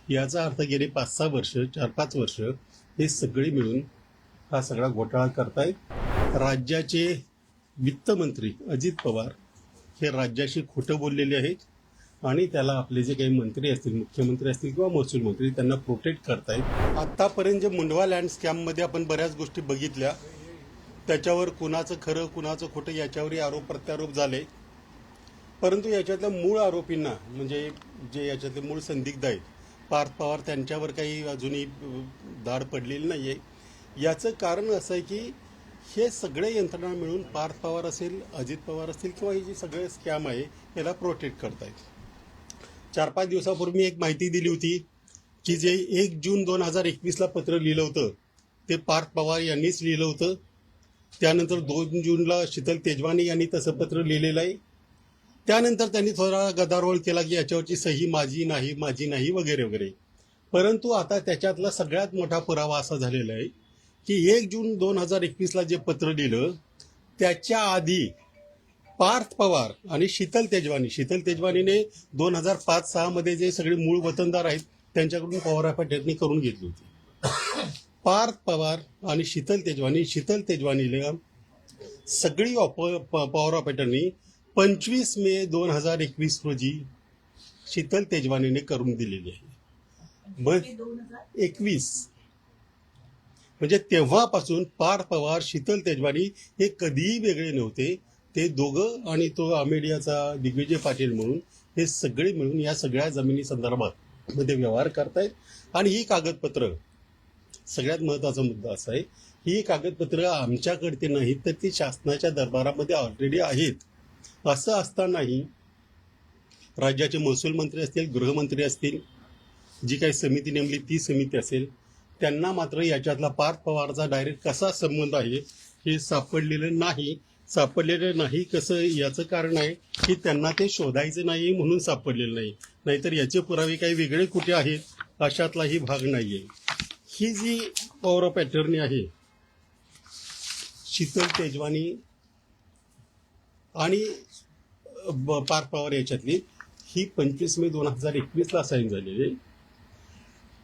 याचा अर्थ गेले 5-6 वर्ष 4-5 वर्ष हे सगळे मिळून हा सगळा घोटाळा करतायत। राज्याचे वित्तमंत्री अजित पवार हे राज्याशी खोटं बोललेले आहेत आणि त्याला आपले जे काही मंत्री असतील, मुख्यमंत्री असतील किंवा महसूल मंत्री, त्यांना प्रोटेक्ट करतायत। आतापर्यंत जे मुंडवा लँड स्कॅममध्ये आपण बऱ्याच गोष्टी बघितल्या, त्याच्यावर कुणाचं खरं कुणाचं खोटं याच्यावरही आरोप प्रत्यारोप झाले, परंतु याच्यातल्या मूळ आरोपींना म्हणजे जे याच्यातले मूळ संदिग्ध आहेत पार्थ पवार, त्यांच्यावर काही अजूनही दाढ पडलेली नाही आहे। याचं कारण असं आहे की हे सगळे यंत्रणा मिळून पार्थ पवार असेल, अजित पवार असतील किंवा हे जे सगळे स्कॅम आहे याला प्रोटेक्ट करतायत। 4-5 दिवसापूर्वी मी एक माहिती दिली होती की जे 1 जून 2021ला पत्र लिहिलं होतं ते पार्थ पवार यांनीच लिहिलं होतं। त्यानंतर 2 जूनला शीतल तेजवानी यांनी तसं पत्र लिहिलेलं आहे। त्यानंतर त्यांनी थोडा गदारोळ केला की याच्यावरची सही माझी नाही वगैरे वगैरे, परंतु आता त्याच्यातला सगळ्यात मोठा पुरावा असा झालेला आहे की 1 जून 2021ला जे पत्र लिहिलं त्याच्या आधी पार्थ पवार आणि शीतल तेजवानीने 2005-6 मध्ये जे सगळे मूळ वतनदार आहेत त्यांच्याकडून पॉवर ऑफ अटर्नी करून घेतली होती। पार्थ पवार आणि शीतल तेजवानीला सगळी पॉवर ऑफ अटर्नी 25 मे 2021 रोजी शीतल तेजवानीने करून दिलेली आहे। मग 21 म्हणजे तेव्हापासून पार्थ पवार, शीतल तेजवानी हे कधीही वेगळे नव्हते। ते दोघं आणि तो आमेडियाचा दिग्विजय पाटील म्हणून हे सगळे मिळून या सगळ्या जमिनी संदर्भात मध्ये व्यवहार करतायत। आणि ही कागदपत्र, सगळ्यात महत्वाचा मुद्दा असा आहे, ही कागदपत्र आमच्याकडे नाहीत तर ती शासनाच्या दरबारामध्ये ऑलरेडी आहेत। असं असतानाही राज्याचे महसूल मंत्री असतील, गृहमंत्री असतील, जी काही समिती नेमली ती समिती असेल, त्यांना मात्र याच्यातला पार्थ पवारचा डायरेक्ट कसा संबंध आहे हे सापडलेलं नाही। कसं, याचं कारण आहे की त्यांना ते शोधायचं नाही म्हणून सापडलेलं नाही, नाहीतर याचे पुरावे काही वेगळे कुठे आहेत अशातलाही भाग नाहीये। ही जी पॉवर ऑफ अटर्नी आहे शीतल तेजवानी आणि पार्थ पवार याच्यातली, ही 25 मे 2021ला साईन झालेली आहे।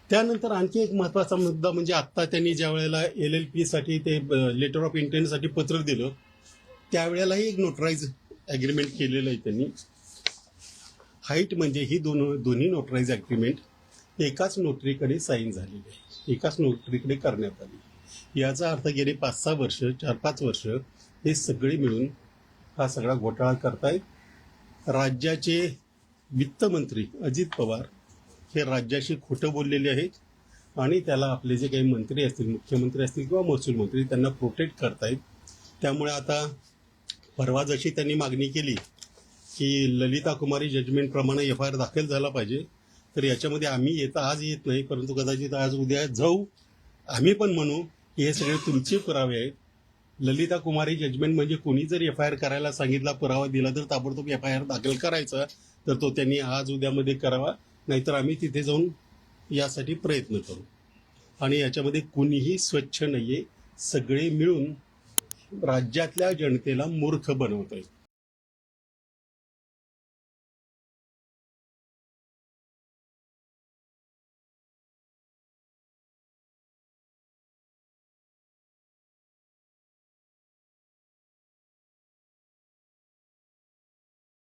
त्यानंतर आणखी एक महत्वाचा मुद्दा म्हणजे आत्ता त्यांनी ज्या वेळेला LLP साठी ते लेटर ऑफ इंटेंटसाठी पत्र दिलं त्यावेळेलाही एक नोटराइज ॲग्रीमेंट केलेलं आहे त्यांनी। हाईट म्हणजे ही दोन्ही नोटराइज ॲग्रीमेंट एकाच नोटरीकडे साईन झालेली आहे, एकाच नोटरीकडे करण्यात आली। याचा अर्थ गेले 5-6 वर्ष 4-5 वर्ष हे सगळे मिळून हा सगळा घोटाळा करतायत। राज्याचे वित्तमंत्री अजित पवार हे राज्याशी खोटं बोललेले आहेत आणि त्याला आपले जे काही मंत्री असतील, मुख्यमंत्री असतील किंवा महसूल मंत्री, त्यांना प्रोटेक्ट करतायत। त्यामुळे आता परवा जशी त्यांनी मागणी केली की ललिता कुमारी जजमेंट प्रमाणे FIR दाखल झाला पाहिजे, तर याच्यामध्ये आम्ही आज येत नाही, परंतु कदाचित आज उद्या जाऊ, आम्ही पण म्हणू की हे सगळे तुमचे पुरावे आहेत। ललिता कुमारी जजमेंट म्हणजे कोणी जर FIR करायला सांगितला, पुरावा दिला तर ताबडतोब FIR दाखल करायचा, तर तो त्यांनी आज उद्यामध्ये करावा, नाहीतर आम्ही तिथे जाऊन यासाठी प्रयत्न करू। आणि याच्यामध्ये कुणीही स्वच्छ नाहीये, सगळे मिळून राज्यातल्या जनतेला मूर्ख बनवत आहेत।